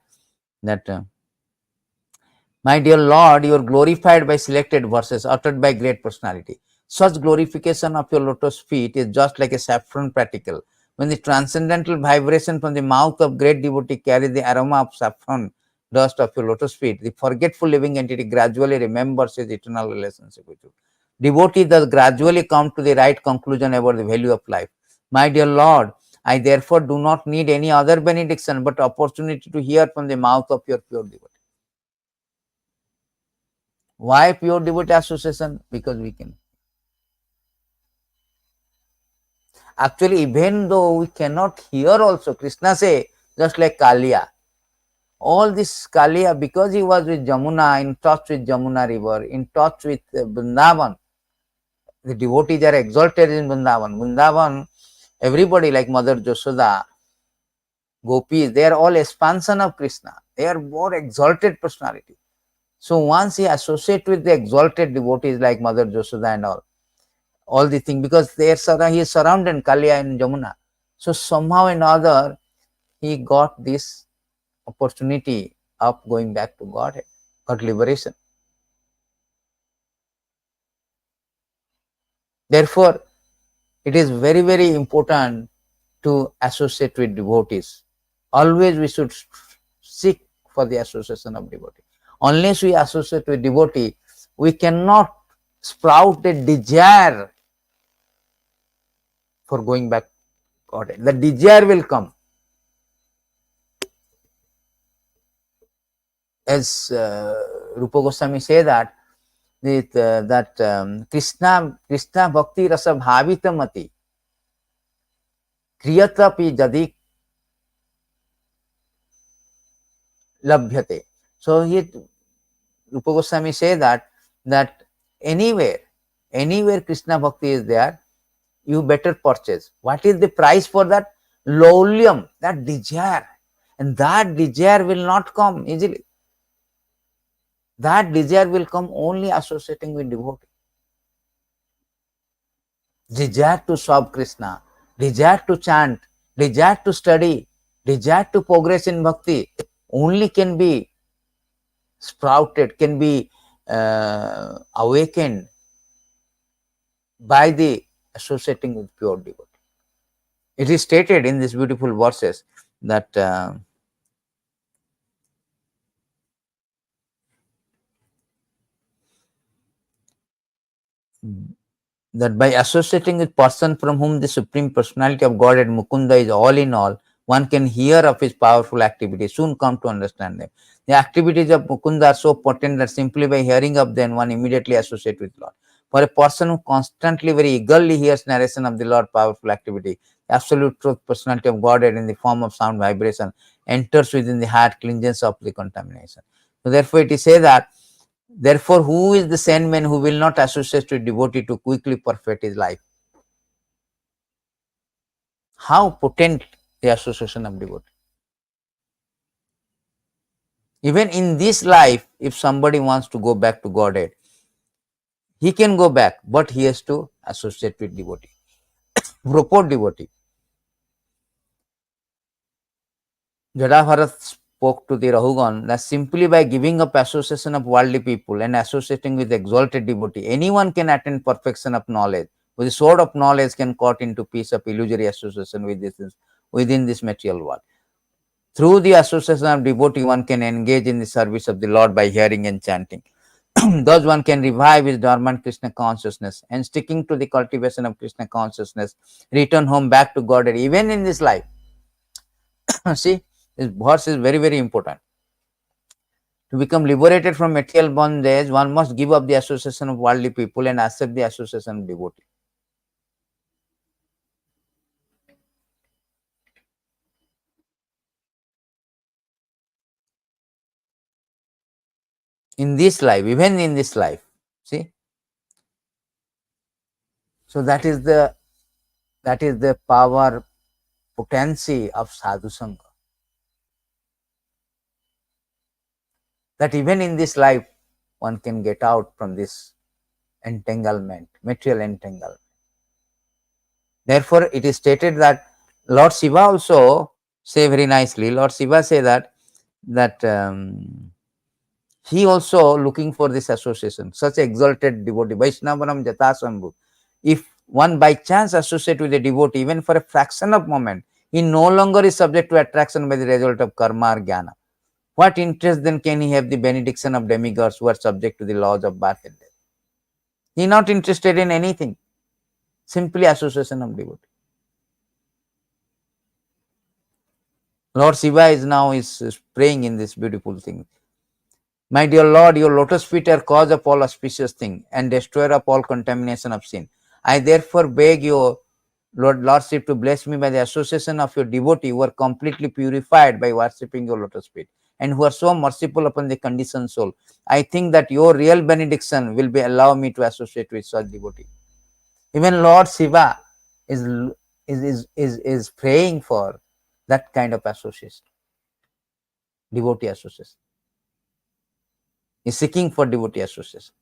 my dear Lord, you are glorified by selected verses uttered by great personality. Such glorification of your lotus feet is just like a saffron particle. When the transcendental vibration from the mouth of great devotee carries the aroma of saffron dust of your lotus feet, the forgetful living entity gradually remembers his eternal relationship with you. Devotee thus gradually come to the right conclusion about the value of life. My dear Lord, I therefore do not need any other benediction but opportunity to hear from the mouth of your pure devotee. Why pure devotee association? Because we can. Actually, even though we cannot hear also, Krishna say, just like Kaliya. All this Kaliya, because he was with Jamuna, in touch with Jamuna river, in touch with Vrindavan, the devotees are exalted in Vrindavan. Vrindavan, everybody like Mother Josoda, Gopis, they are all expansion of Krishna. They are more exalted personality. So once he associates with the exalted devotees like Mother Josoda and all the thing, because he is surrounded Kaliya and Jamuna. So somehow or other, he got this opportunity of going back to Godhead, got liberation. Therefore, it is very, very important to associate with devotees. Always we should seek for the association of devotee. Unless we associate with devotee, we cannot sprout a desire for going back to Godhead. The desire will come. As Rupa Goswami say that Krishna bhakti rasa bhavitamati kriyatapi jadi labhyate. So he Rupa Goswami say that anywhere Krishna bhakti is there, you better purchase. What is the price for that? Laulyam, that desire, and that desire will not come easily. That desire will come only associating with devotee. Desire to serve Krishna, desire to chant, desire to study, desire to progress in bhakti only can be sprouted, can be awakened by the associating with pure devotee. It is stated in these beautiful verses that by associating with person from whom the Supreme Personality of Godhead Mukunda is all in all, one can hear of his powerful activities, soon come to understand them. The activities of Mukunda are so potent that simply by hearing of them, one immediately associates with Lord. For a person who constantly, very eagerly hears narration of the Lord's powerful activity, the absolute truth, personality of Godhead in the form of sound vibration enters within the heart, cleanses of the contamination. So therefore it is said that, therefore, who is the sane man who will not associate with devotee to quickly perfect his life? How potent the association of devotee. Even in this life, if somebody wants to go back to Godhead, he can go back, but he has to associate with devotee, proper devotee. Jadabharat spoke to the Rahugan that simply by giving up association of worldly people and associating with exalted devotee, anyone can attain perfection of knowledge. With the sword of knowledge can cut into piece of illusory association with this, within this material world. Through the association of devotee, one can engage in the service of the Lord by hearing and chanting. Thus, one can revive his dormant Krishna consciousness and sticking to the cultivation of Krishna consciousness, return home back to God even in this life. See, this verse is very, very important. To become liberated from material bondage, one must give up the association of worldly people and accept the association of devotee. In this life, even in this life, see. So that is the power, potency of Sadhu-Sanga. That even in this life, one can get out from this entanglement, material entanglement. Therefore, it is stated that Lord Shiva also say very nicely. Lord Shiva say that he also looking for this association, such exalted devotee, Vaishnavanam Jatasambhu. If one by chance associate with a devotee, even for a fraction of moment, he no longer is subject to attraction by the result of karma or jnana. What interest then can he have the benediction of demigods who are subject to the laws of birth and death? He is not interested in anything, simply association of devotee. Lord Shiva is praying in this beautiful thing. My dear Lord, your lotus feet are cause of all auspicious thing and destroyer of all contamination of sin. I therefore beg your Lordship to bless me by the association of your devotee who are completely purified by worshipping your lotus feet and who are so merciful upon the conditioned soul. I think that your real benediction will be allow me to associate with such devotee. Even Lord Shiva is praying for that kind of association, devotee association. He is seeking for devotee association.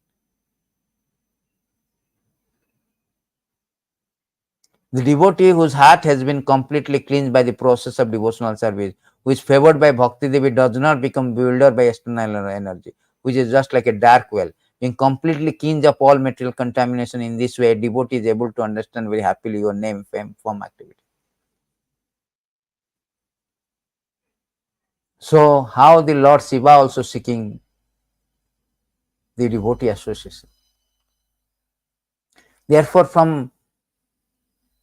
The devotee whose heart has been completely cleansed by the process of devotional service, who is favored by Bhakti Devi, does not become bewildered by external energy, which is just like a dark well. Being completely cleansed of all material contamination in this way, a devotee is able to understand very happily your name, fame, form, activity. So, how the Lord Shiva also seeking the devotee association. Therefore, from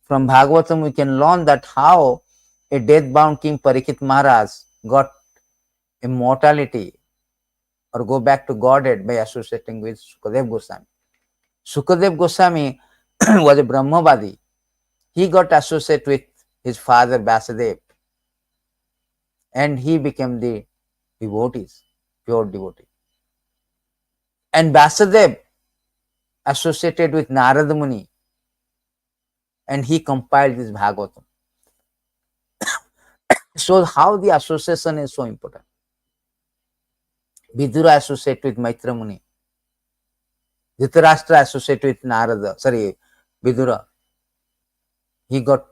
Bhagavatam, we can learn that how a death-bound King Parikshit Maharaj got immortality or go back to Godhead by associating with Sukadev Goswami. Sukadev Goswami was a Brahmavadi. He got associated with his father Vasudev and he became the devotees, pure devotee. And Vasudev associated with Narada Muni and he compiled this Bhagavatam. So how the association is so important. Vidura associated with Maitra Muni. Dhritarashtra associated with Narada, Vidura. He got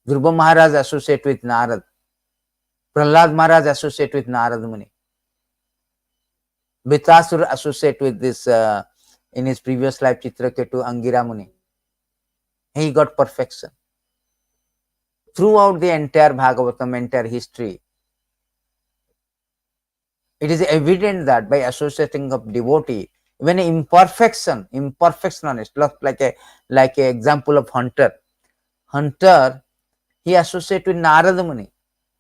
Dhruva Maharaj associated with Narada. Prahlad Maharaj associated with Narada Muni. Vitasur associated with this in his previous life Chitraketu Angira Muni. He got perfection. Throughout the entire Bhagavatam, entire history, it is evident that by associating of devotee, even imperfection is like a example of hunter. Hunter, he associated with Narada Muni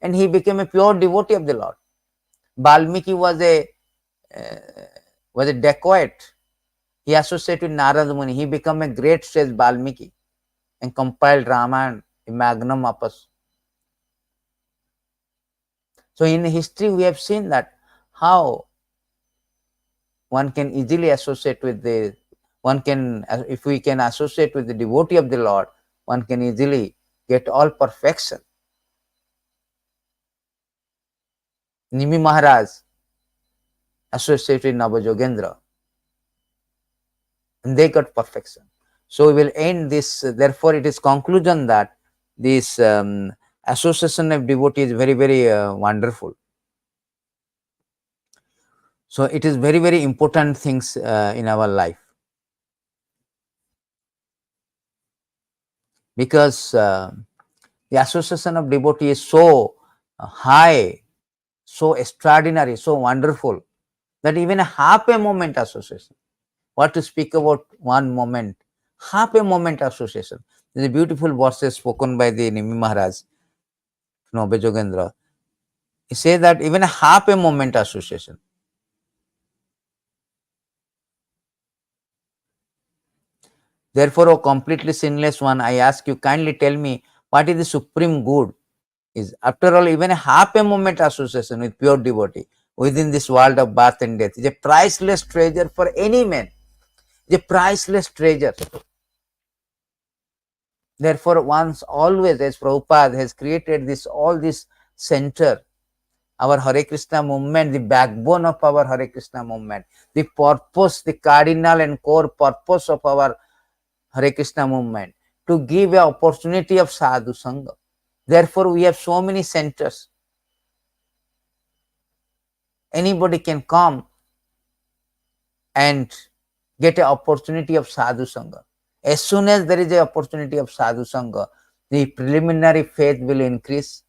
and he became a pure devotee of the Lord. Valmiki was a dacoit. He associated with Narada Muni. He became a great sage Valmiki and compiled Ramayana, a magnum opus. So in history, we have seen that how one can easily associate with if we can associate with the devotee of the Lord, one can easily get all perfection. Nimi Maharaj associated with Navajogendra and they got perfection. So we will end this. Therefore, it is conclusion that this association of devotee is very, very wonderful. So it is very, very important things in our life, because the association of devotee is so high, so extraordinary, so wonderful that even a half a moment association, what to speak about one moment, half a moment association. There is a beautiful verse spoken by the Nimi Maharaj, Navajogendra. He says that even a half a moment association. Therefore, O completely sinless one, I ask you, kindly tell me what is the supreme good is. After all, even a half a moment association with pure devotee within this world of birth and death is a priceless treasure for any man. It is a priceless treasure. Therefore, once always, as Prabhupada has created all this center, our Hare Krishna movement, the backbone of our Hare Krishna movement, the purpose, the cardinal and core purpose of our Hare Krishna movement, to give an opportunity of Sadhu-Sanga. Therefore, we have so many centers. Anybody can come and get an opportunity of Sadhu-Sanga. As soon as there is an opportunity of Sadhu-Sanga, the preliminary faith will increase.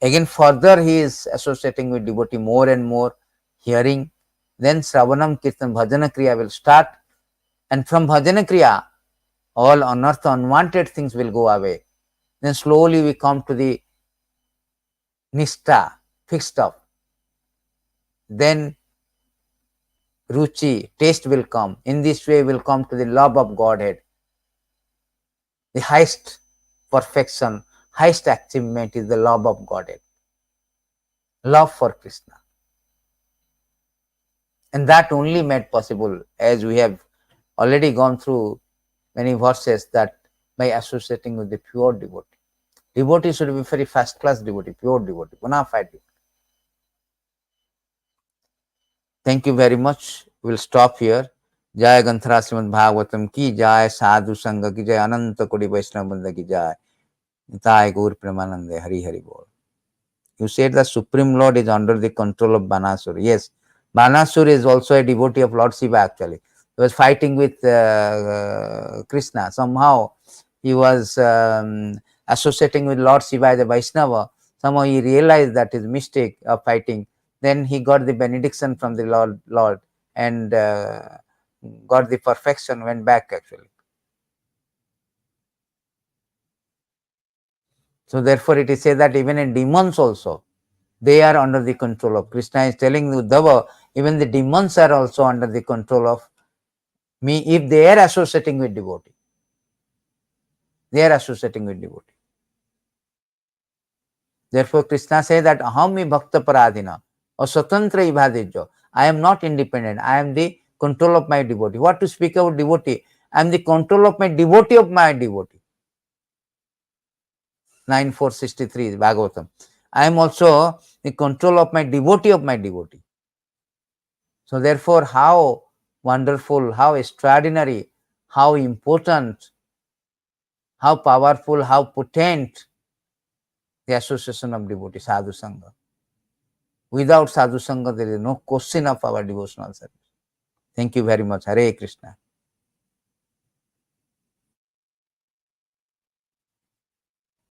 Again, further he is associating with devotee more and more, hearing. Then Shravanam, Kirtan, Bhajana Kriya will start. And from Bhajana Kriya, all unearthed, unwanted things will go away. Then slowly we come to the Nishta, fixed up. Then Ruchi, taste will come. In this way will come to the love of Godhead. The highest perfection, highest achievement is the love of Godhead. Love for Krishna. And that only made possible, as we have already gone through many verses, that by associating with the pure devotee. Devotee should be very first class devotee, pure devotee, bona fide devotee. Thank you very much. We'll stop here. Jai Ganthara Srimad Bhagavatam ki jai, Sadhu Sanga ki jai, Ananta Kodi Vaishnava Vrinda ki jai. Nitai Gaur Premanande, Hari Hari Bol. You said the Supreme Lord is under the control of Banasura. Yes, Banasura is also a devotee of Lord Shiva actually. He was fighting with Krishna. Somehow he was associating with Lord Shiva as a Vaishnava. Somehow he realized that his mistake of fighting. Then he got the benediction from the Lord and got the perfection, went back actually. So therefore it is said that even in demons also, they are under the control of Krishna. Is telling Uddhava, even the demons are also under the control of me if they are associating with devotee. They are associating with devotee. Therefore Krishna says that aham mi bhakta paradhina or swatantra ibhadijyo. I am not independent. I am the control of my devotee. What to speak about devotee? I am the control of my devotee of my devotee. 9.463 Bhagavatam. I am also the control of my devotee of my devotee. So therefore, how wonderful, how extraordinary, how important, how powerful, how potent the association of devotee, Sadhu-Sanga. Without Sadhu-Sanga, there is no question of our devotional service. Thank you very much. Hare Krishna.